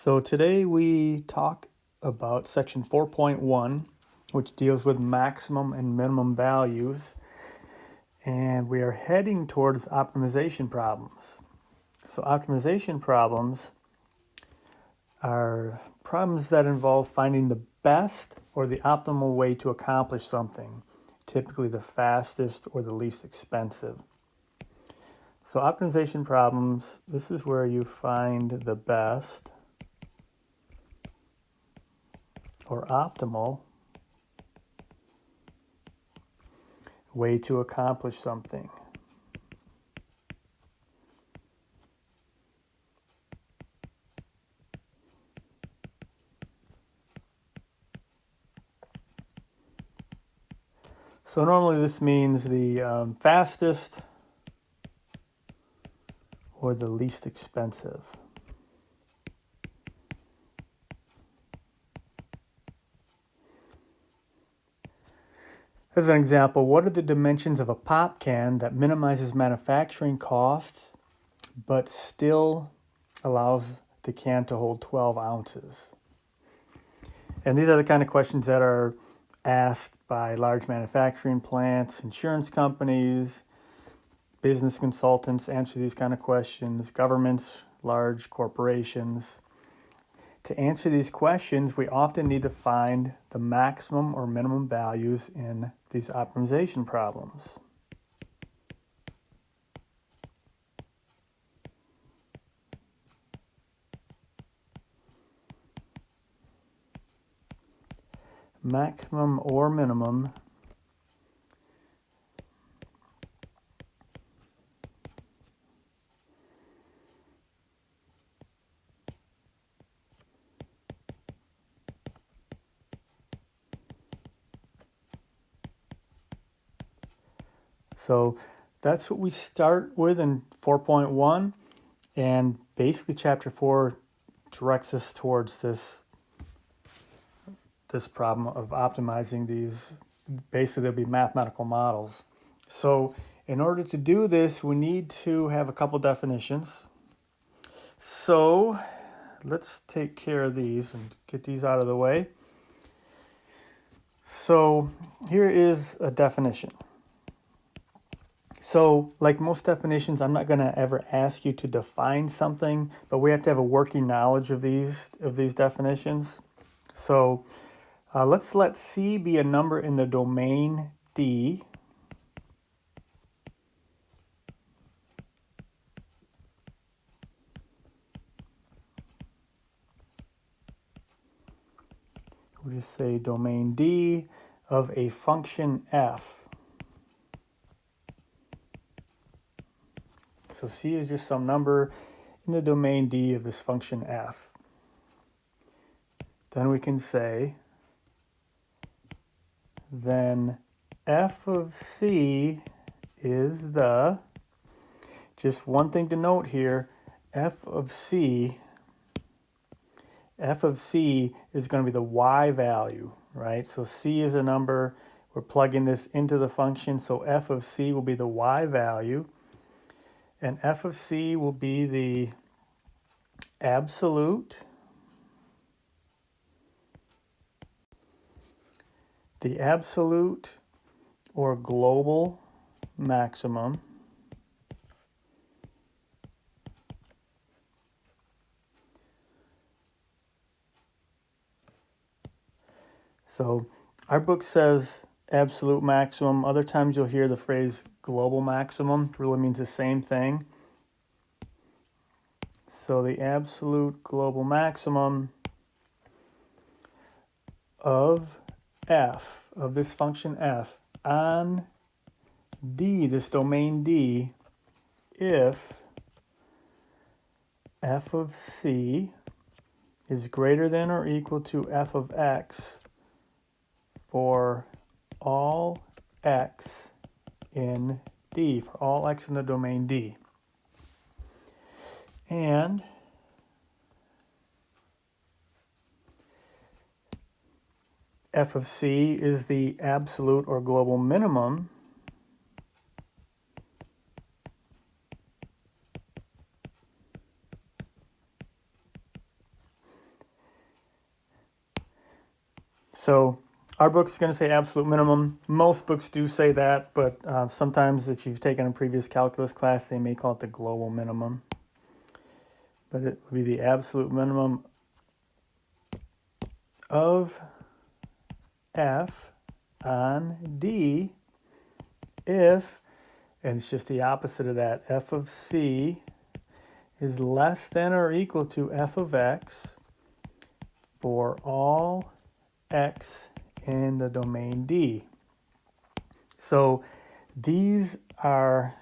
So today we talk about section 4.1, which deals with maximum and minimum values, and we are heading towards optimization problems. So optimization problems are problems that involve finding the best or the optimal way to accomplish something, typically the fastest or the least expensive. So optimization problems, this is where you find the best or optimal way to accomplish something. So normally this means the fastest or the least expensive. As an example, what are the dimensions of a pop can that minimizes manufacturing costs but still allows the can to hold 12 ounces? And these are the kind of questions that are asked by large manufacturing plants, insurance companies, business consultants answer these kind of questions, governments, large corporations. To answer these questions, we often need to find the maximum or minimum values in these optimization problems. Maximum or minimum So that's what we start with in 4.1, and basically chapter 4 directs us towards this problem of optimizing these. Basically, they'll be mathematical models. So in order to do this, we need to have a couple definitions. So let's take care of these and get these out of the way. So here is a definition. So like most definitions, I'm not going to ever ask you to define something, but we have to have a working knowledge of these definitions. So let's let C be a number in the domain D. We'll just say domain D of a function f. So C is just some number in the domain D of this function f. Then we can say, then f of C is the, just one thing to note here, f of C is going to be the y value, right? So C is a number, we're plugging this into the function, so f of C will be the y value, and f of C will be the absolute, or global maximum So our book says absolute maximum. Other times you'll hear the phrase global maximum. It really means the same thing. So the absolute global maximum of f, of this function f, on D, this domain D, if f of C is greater than or equal to f of x for all x in D, for all x in the domain D. And f of C is the absolute or global minimum So our book's going to say absolute minimum. Most books do say that, but sometimes if you've taken a previous calculus class, they may call it the global minimum. But it would be the absolute minimum of F on D if, and it's just the opposite of that, F of C is less than or equal to F of X for all X in the domain D. So these are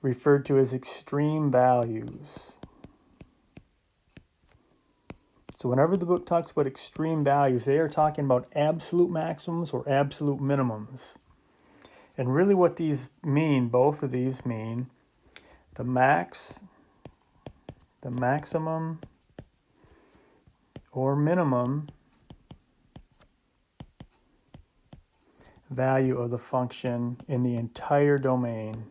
referred to as extreme values. So whenever the book talks about extreme values, they are talking about absolute maximums or absolute minimums. And really what these mean, both of these mean the maximum or minimum value of the function in the entire domain.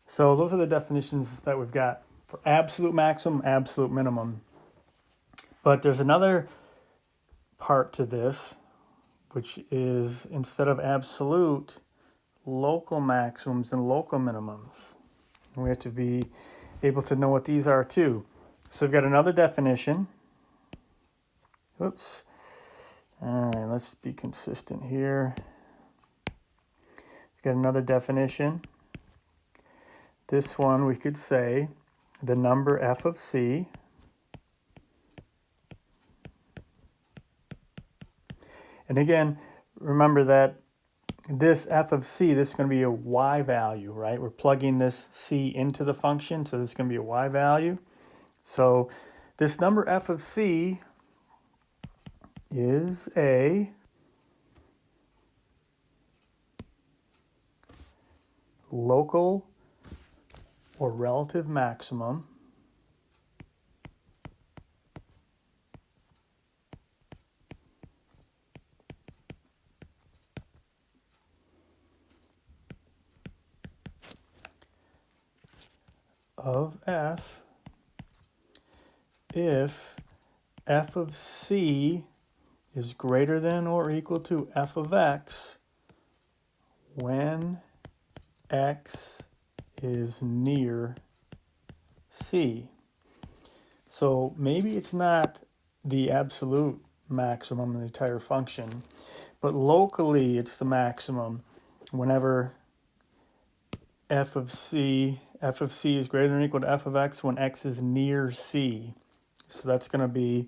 So those are the definitions that we've got for absolute maximum, absolute minimum. But there's another part to this, which is instead of absolute, local maximums and local minimums. And we have to be able to know what these are too. So we've got another definition. Whoops. All right, let's be consistent here. We've got another definition. This one we could say the number f of c and again, remember that this f of c, this is going to be a y value, right? We're plugging this c into the function, so this is going to be a y value. So this number f of c is a local or relative maximum of f if f of c is greater than or equal to f of x when x is near c. So maybe it's not the absolute maximum in the entire function, but locally it's the maximum whenever f of c is greater than or equal to f of x when x is near c. So that's going to be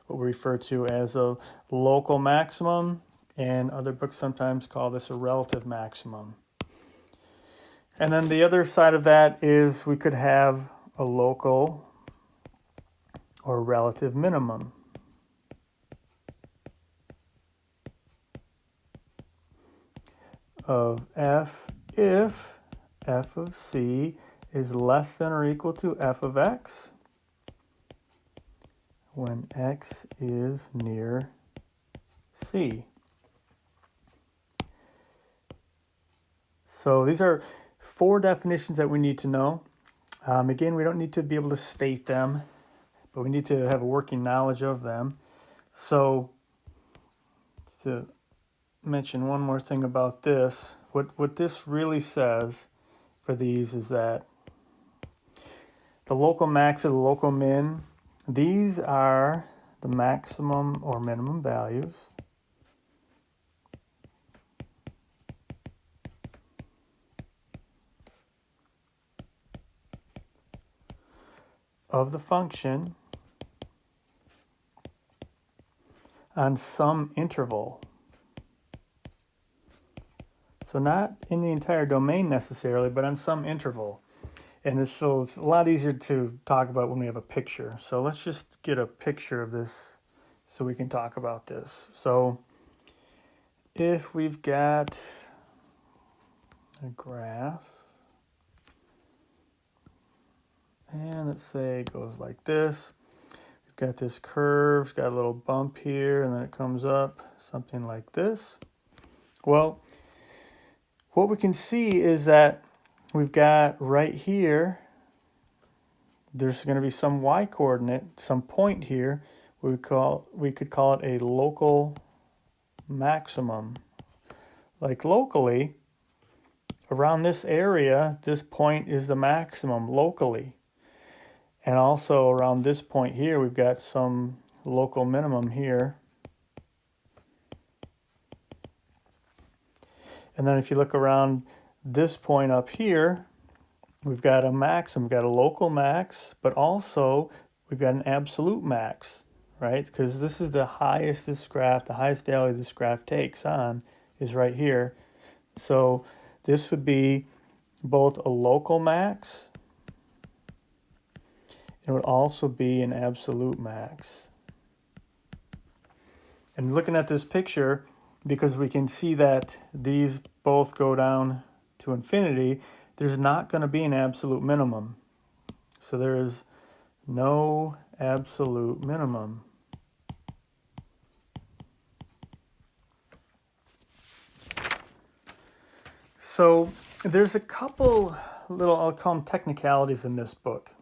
what we refer to as a local maximum, and other books sometimes call this a relative maximum. And then the other side of that is we could have a local or relative minimum. Of f if f of c is less than or equal to f of x when x is near c. So these are 4 definitions that we need to know. Again, we don't need to be able to state them, but we need to have a working knowledge of them. So to mention one more thing about this, what this really says for these is that the local max or the local min, these are the maximum or minimum values of the function on some interval. So not in the entire domain necessarily, but on some interval. And it's a lot easier to talk about when we have a picture. So let's just get a picture of this so we can talk about this. So if we've got a graph, and let's say it goes like this. We've got this curve, it's got a little bump here, and then it comes up, something like this. Well, what we can see is that we've got right here, there's going to be some y coordinate, some point here. We could call it a local maximum. Like locally, around this area, this point is the maximum locally. And also around this point here, we've got some local minimum here. And then if you look around this point up here, we've got a maximum, we've got a local max, but also we've got an absolute max, right? Because this is the highest this graph, the highest value this graph takes on is right here. So this would be both a local max, and it would also be an absolute max. And looking at this picture, because we can see that these both go down to infinity, there's not going to be an absolute minimum. So there is no absolute minimum. So there's a couple little, I'll call them technicalities in this book.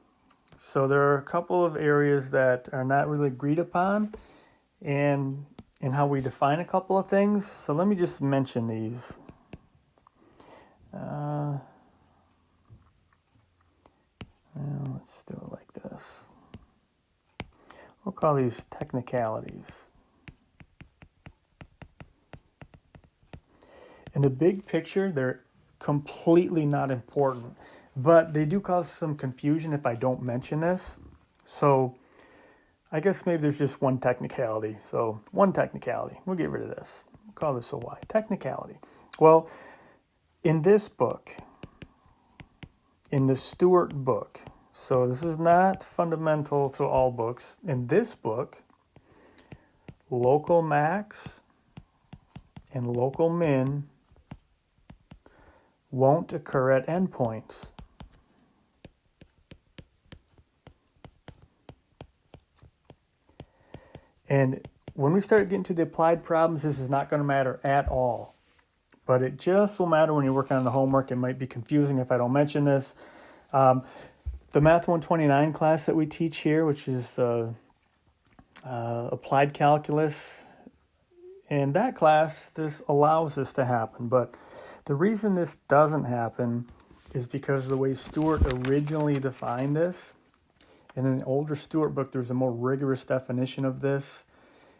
So there are a couple of areas that are not really agreed upon in how we define a couple of things. So let me just mention these. Let's do it like this. We'll call these technicalities. In the big picture, they're completely not important, but they do cause some confusion if I don't mention this. So I guess maybe there's just one technicality. So one technicality, we'll get rid of this. We'll call this a Y, technicality. Well, in this book, in the Stewart book, so this is not fundamental to all books. In this book, local max and local min won't occur at endpoints. And when we start getting to the applied problems, this is not going to matter at all. But it just will matter when you're working on the homework. It might be confusing if I don't mention this. The Math 129 class that we teach here, which is applied calculus, in that class, this allows this to happen. But the reason this doesn't happen is because of the way Stewart originally defined this. In an older Stewart book, there's a more rigorous definition of this.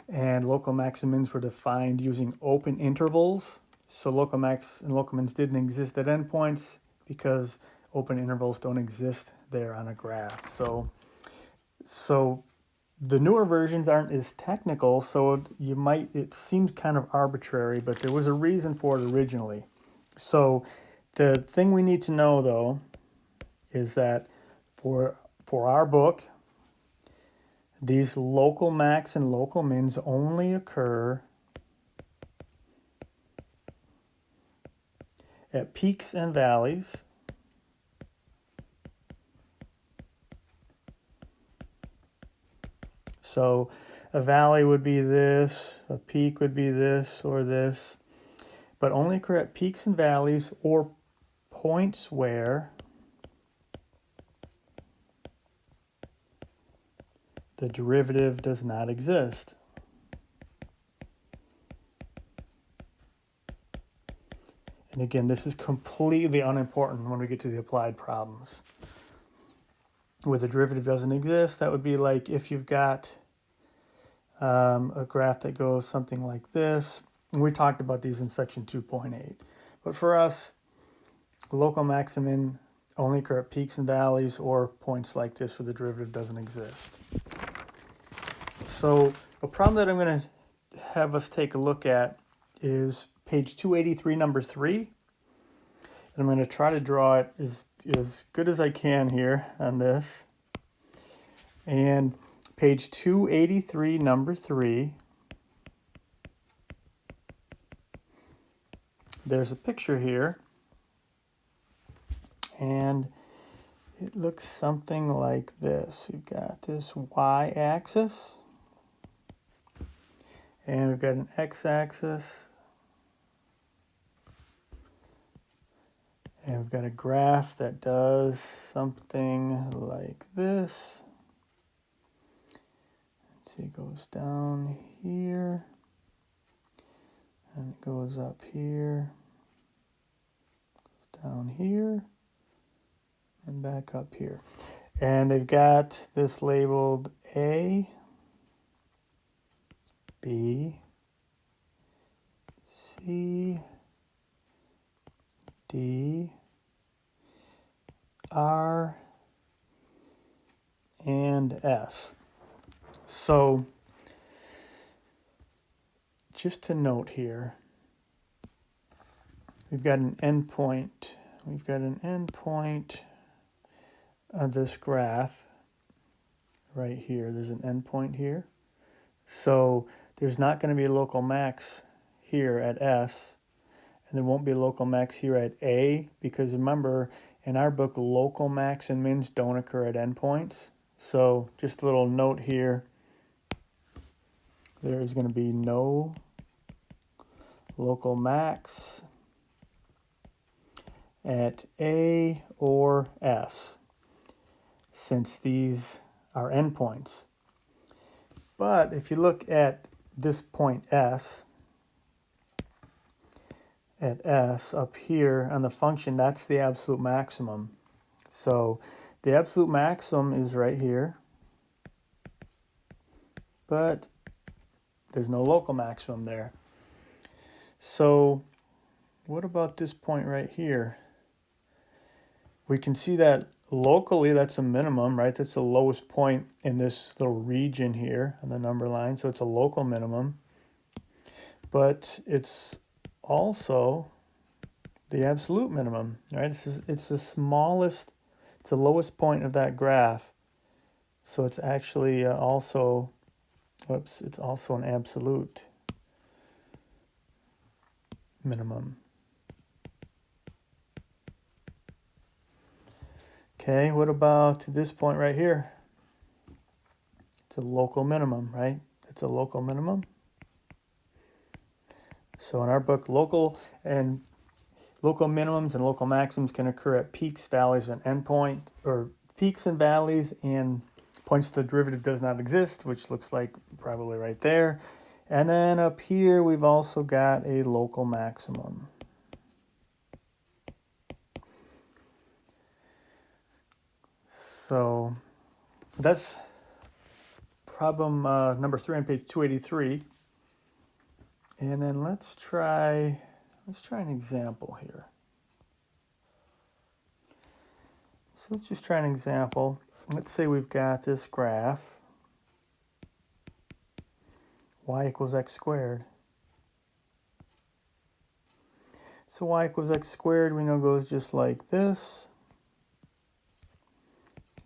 And local max and mins were defined using open intervals. So local max and local mins didn't exist at endpoints because open intervals don't exist there on a graph. So the newer versions aren't as technical, so it seems kind of arbitrary, but there was a reason for it originally. So the thing we need to know, though, is that for our book, these local max and local mins only occur at peaks and valleys. So a valley would be this, a peak would be this or this, but only occur at peaks and valleys or points where the derivative does not exist. And again, this is completely unimportant when we get to the applied problems. Where the derivative doesn't exist, that would be like if you've got a graph that goes something like this. And we talked about these in section 2.8. But for us, local max and min only occur at peaks and valleys or points like this where the derivative doesn't exist. So a problem that I'm going to have us take a look at is page 283, number 3. And I'm going to try to draw it as good as I can here on this. And page 283, number 3, there's a picture here. And it looks something like this. We've got this y-axis. And we've got an x-axis. And we've got a graph that does something like this. Let's see, it goes down here, and it goes up here, down here, and back up here. And they've got this labeled A, B, C, D, R, and S. So just to note here, we've got an endpoint. We've got an endpoint of this graph right here. There's an endpoint here. So there's not going to be a local max here at S, and there won't be a local max here at A, because remember, in our book, local max and mins don't occur at endpoints. So just a little note here, there is going to be no local max at A or S, since these are endpoints. But if you look at this point S, at S up here on the function, that's the absolute maximum. So the absolute maximum is right here, but there's no local maximum there. So what about this point right here? We can see that locally that's a minimum, right? That's the lowest point in this little region here on the number line. So it's a local minimum, but it's also the absolute minimum, right? It's the smallest, it's the lowest point of that graph. So it's actually also, it's also an absolute minimum. Okay, what about this point right here? It's a local minimum, right? It's a local minimum. So in our book, local minimums and local maximums can occur at peaks, valleys, and endpoints, or peaks and valleys and points the derivative does not exist, which looks like probably right there. And then up here, we've also got a local maximum. So that's problem number 3 on page 283. And then let's try an example here. So let's just try an example. Let's say we've got this graph, y equals x squared. So y equals x squared, we know goes just like this.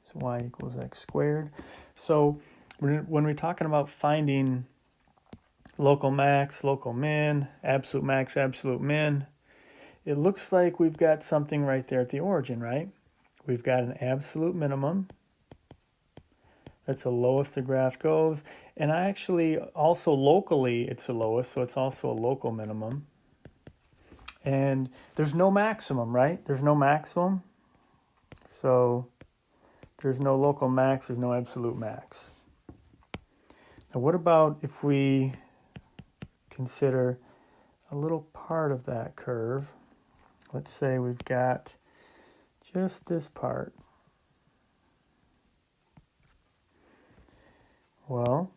So y equals x squared. So when we're talking about finding local max, local min, absolute max, absolute min, it looks like we've got something right there at the origin, right? We've got an absolute minimum. That's the lowest the graph goes. And actually, also locally, it's the lowest, so it's also a local minimum. And there's no maximum, right? There's no maximum. So there's no local max, there's no absolute max. Now what about if we consider a little part of that curve? Let's say we've got just this part. Well,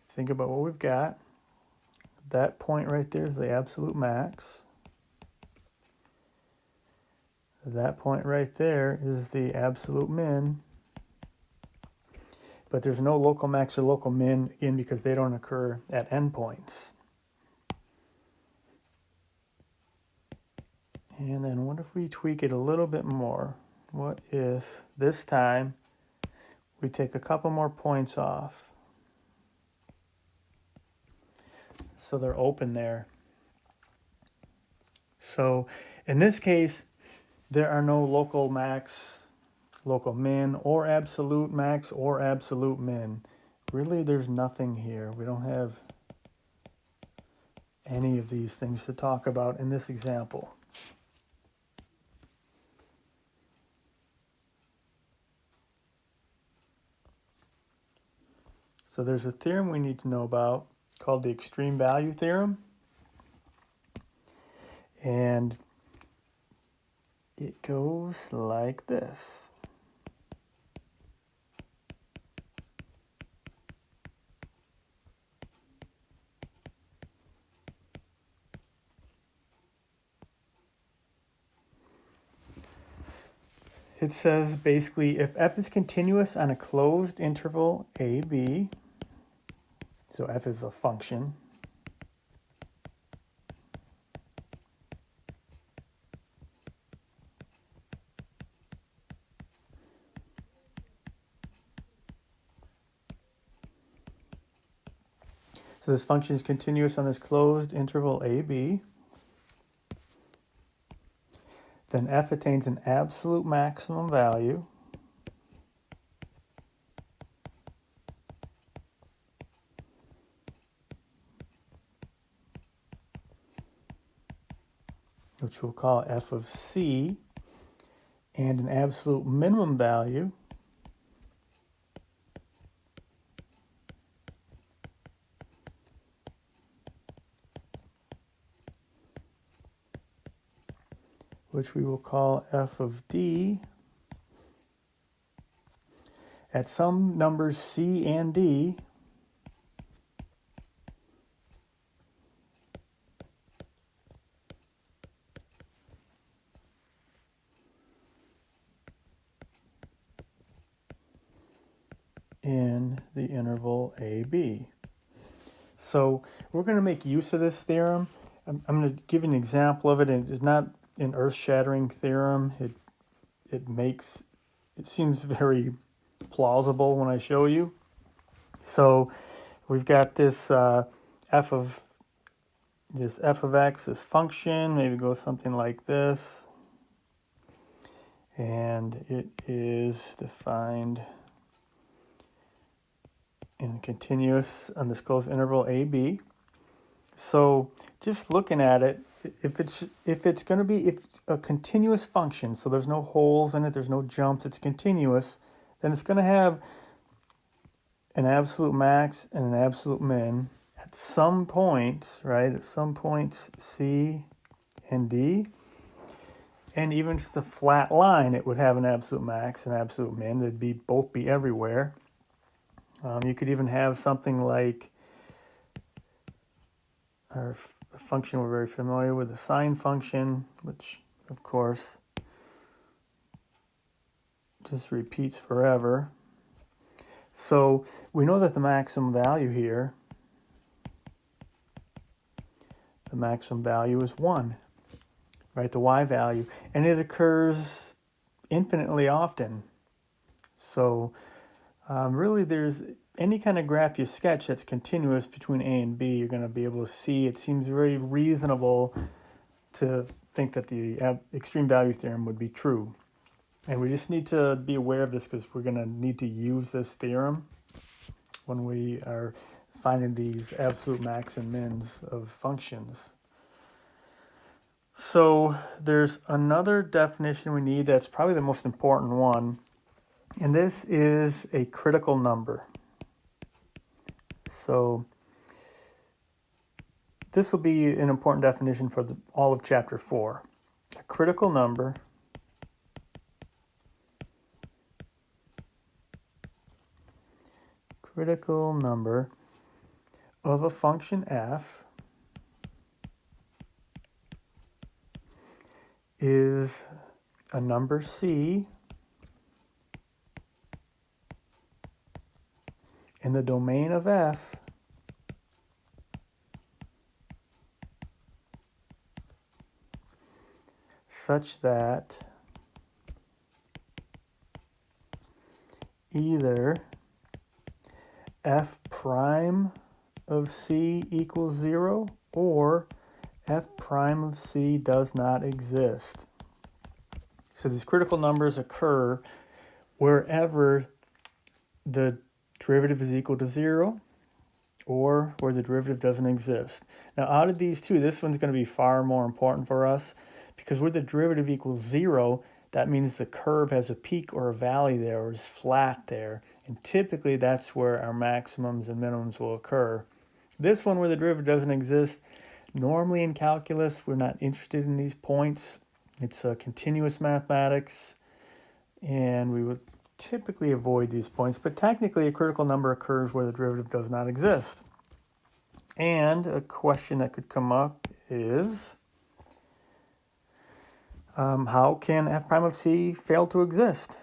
think about what we've got. That point right there is the absolute max. That point right there is the absolute min. But there's no local max or local min, again, because they don't occur at endpoints. And then what if we tweak it a little bit more? What if this time we take a couple more points off? So they're open there. So in this case, there are no local max, local min, or absolute max or absolute min. Really, there's nothing here. We don't have any of these things to talk about in this example. So there's a theorem we need to know about called the extreme value theorem. And it goes like this. It says basically if f is continuous on a closed interval a, b, so f is a function, so this function is continuous on this closed interval a, b, then f attains an absolute maximum value which we'll call f of c, and an absolute minimum value which we will call f of d at some numbers c and d in the interval AB. So we're going to make use of this theorem. I'm going to give you an example of it. It's not an earth-shattering theorem. It seems very plausible when I show you. So we've got this f of x, this function, maybe goes something like this. And it is defined in continuous on this closed interval AB. So just looking at it, if it's a continuous function, so there's no holes in it, there's no jumps, it's continuous, then it's going to have an absolute max and an absolute min at some points, right? At some points C and D. And even if it's a flat line, it would have an absolute max and absolute min. They'd both be everywhere. You could even have something like our function we're very familiar with, the sine function, which of course just repeats forever. So we know that the maximum value here, the maximum value is 1, right? The y value. And it occurs infinitely often. So really there's any kind of graph you sketch that's continuous between A and B, you're going to be able to see. It seems very reasonable to think that the extreme value theorem would be true. And we just need to be aware of this because we're going to need to use this theorem when we are finding these absolute max and mins of functions. So there's another definition we need that's probably the most important one, and this is a critical number. So this will be an important definition for all of chapter 4. A critical number of a function f is a number c in the domain of f such that either f prime of c equals 0 or f prime of c does not exist. So these critical numbers occur wherever the derivative is equal to 0 or where the derivative doesn't exist. Now out of these two, this one's going to be far more important for us because where the derivative equals 0, that means the curve has a peak or a valley there, or is flat there. And typically that's where our maximums and minimums will occur. This one where the derivative doesn't exist, normally in calculus, we're not interested in these points. It's continuous mathematics, and we would typically avoid these points, but technically a critical number occurs where the derivative does not exist. And a question that could come up is, how can f prime of c fail to exist?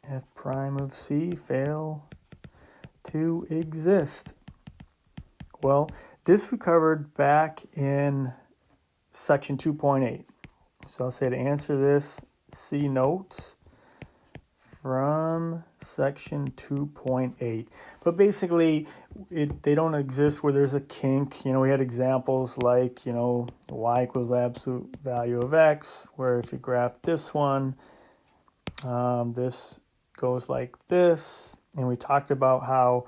F prime of c fail to exist. Well, this we covered back in section 2.8. So I'll say to answer this, see notes from section 2.8. But basically, they don't exist where there's a kink. We had examples like, y equals the absolute value of x, where if you graph this one, this goes like this. And we talked about how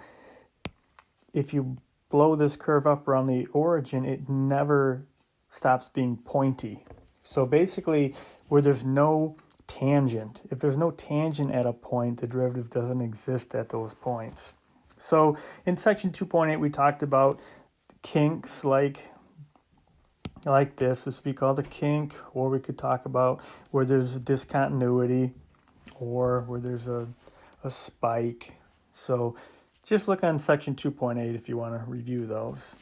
if you blow this curve up around the origin, it never stops being pointy. So basically, where there's no tangent, if there's no tangent at a point, the derivative doesn't exist at those points. So in section 2.8, we talked about kinks like this. This would be called a kink, or we could talk about where there's a discontinuity or where there's a spike. So just look on section 2.8 if you want to review those.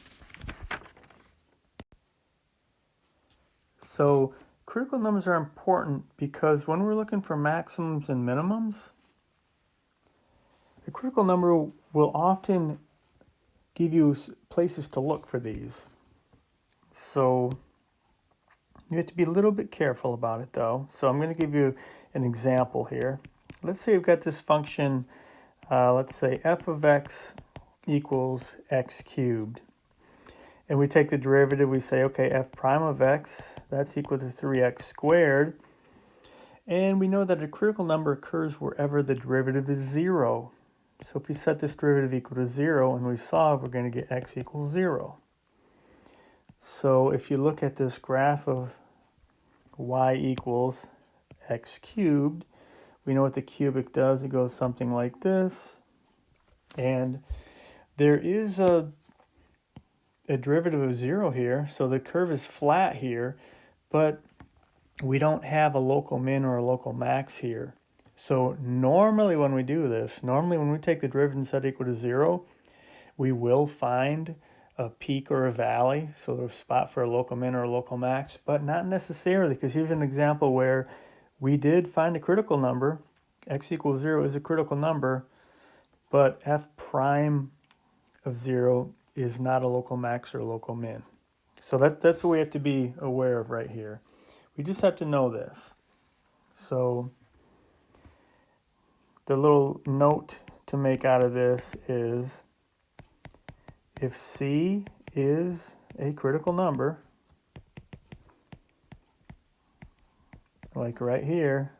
So critical numbers are important because when we're looking for maximums and minimums, the critical number will often give you places to look for these. So you have to be a little bit careful about it though. So I'm going to give you an example here. Let's say we've got this function, let's say f of x equals x cubed. And we take the derivative, we say, okay, f prime of x, that's equal to 3x squared. And we know that a critical number occurs wherever the derivative is 0. So if we set this derivative equal to 0 and we solve, we're going to get x equals 0. So if you look at this graph of y equals x cubed, we know what the cubic does. It goes something like this. And there is a derivative of 0 here, so the curve is flat here, but we don't have a local min or a local max here. So normally when we do this, when we take the derivative and set it equal to 0, we will find a peak or a valley, so there's a spot for a local min or a local max, but not necessarily, because here's an example where we did find a critical number. X equals 0 is a critical number, but f prime of 0 is not a local max or a local min. So that's what we have to be aware of right here. We just have to know this. So the little note to make out of this is, if C is a critical number, like right here,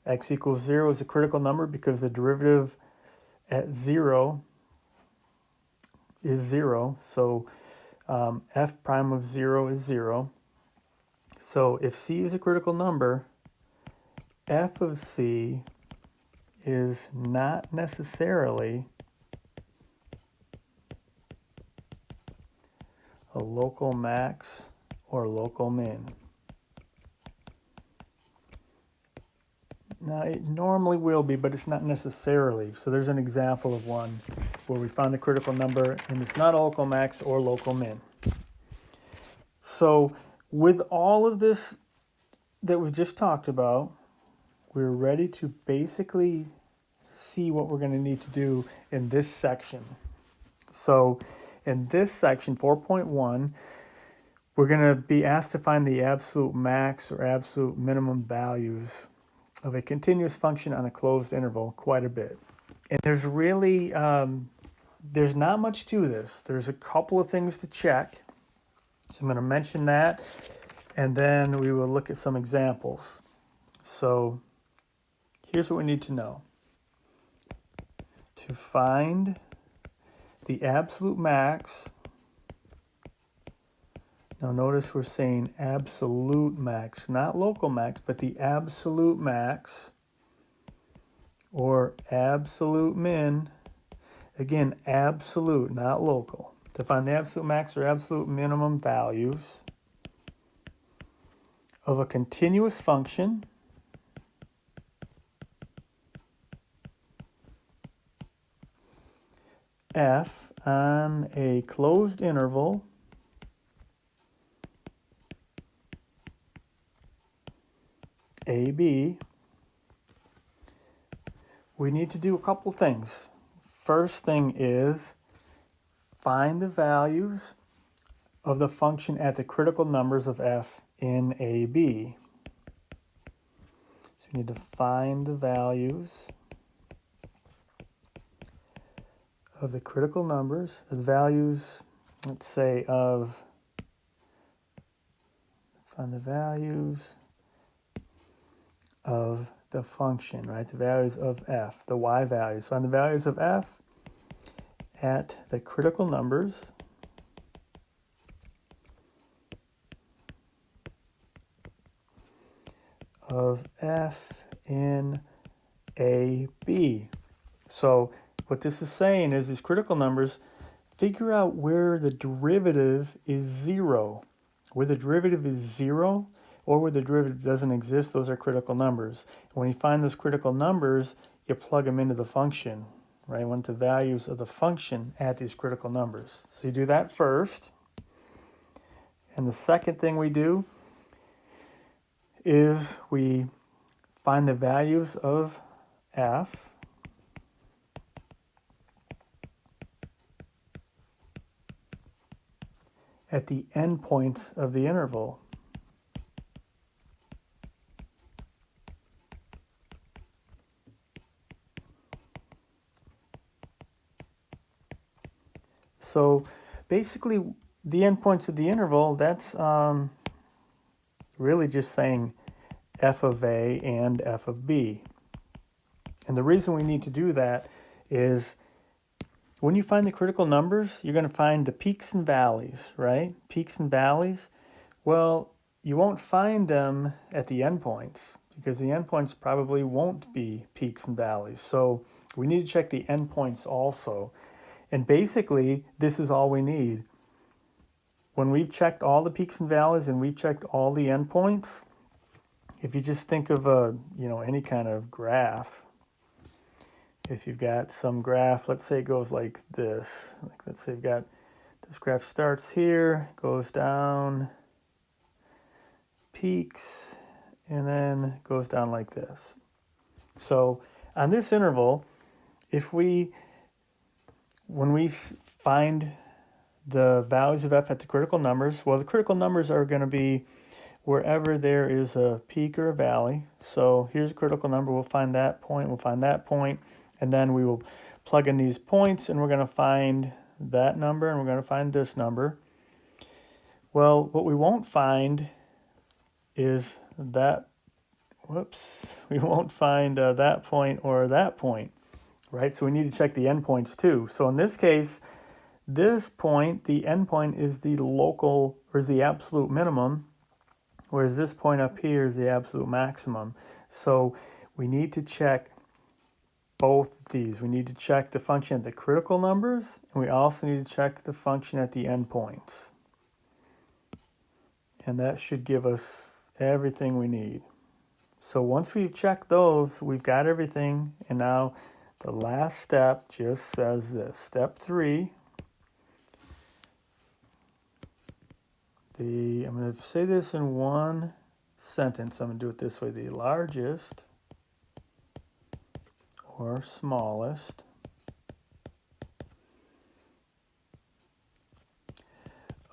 x equals 0 is a critical number because the derivative at 0 is 0, so f prime of 0 is 0. So if C is a critical number, f of C is not necessarily a local max or local min. Now, it normally will be, but it's not necessarily. So there's an example of one where we found a critical number and it's not a local max or local min. So with all of this that we just talked about, we're ready to basically see what we're going to need to do in this section. So in this section, 4.1, we're going to be asked to find the absolute max or absolute minimum values of a continuous function on a closed interval quite a bit. And there's really, there's not much to this. There's a couple of things to check. So I'm going to mention that, and then we will look at some examples. So here's what we need to know. To find the absolute max, Now notice we're saying absolute max, not local max, but the absolute max or absolute min. Again, absolute, not local. To find the absolute max or absolute minimum values of a continuous function f on a closed interval AB, we need to do a couple things. First thing is find the values of the function at the critical numbers of f in AB. So we need to find the values of the critical numbers, the values, let's say, find the values of the function, right? The values of f, the y values. Find the values of f at the critical numbers of f in AB. So what this is saying is these critical numbers, figure out where the derivative is 0. Where the derivative is 0 or where the derivative doesn't exist, those are critical numbers. When you find those critical numbers, you plug them into the function, right? You want the values of the function at these critical numbers. So you do that first. And the second thing we do is we find the values of f at the endpoints of the interval. So basically, the endpoints of the interval, that's really just saying f of A and f of B. And the reason we need to do that is when you find the critical numbers, you're going to find the peaks and valleys, right? Peaks and valleys. Well, you won't find them at the endpoints because the endpoints probably won't be peaks and valleys. So we need to check the endpoints also. And basically, this is all we need. When we've checked all the peaks and valleys and we've checked all the endpoints, if you just think of any kind of graph, if you've got some graph, let's say it goes like this. Let's say you've got this graph starts here, goes down, peaks, and then goes down like this. So on this interval, when we find the values of f at the critical numbers, well, the critical numbers are going to be wherever there is a peak or a valley. So here's a critical number. We'll find that point, and then we will plug in these points, and we're going to find that number, and we're going to find this number. Well, what we won't find is that, we won't find that point or that point, right? So we need to check the endpoints too. So in this case, this point, the endpoint is the local, or is the absolute minimum, whereas this point up here is the absolute maximum. So we need to check both of these. We need to check the function at the critical numbers, and we also need to check the function at the endpoints. And that should give us everything we need. So once we've checked those, we've got everything, and now the last step just says this. Step 3, I'm going to say this in one sentence. I'm going to do it this way. The largest or smallest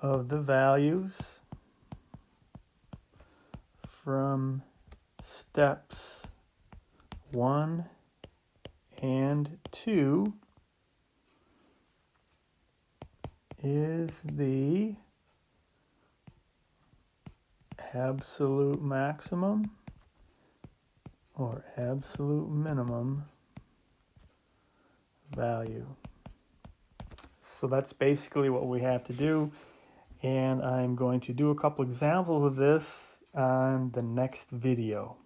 of the values from steps 1 and 2 is the absolute maximum or absolute minimum value. So that's basically what we have to do. And I'm going to do a couple examples of this on the next video.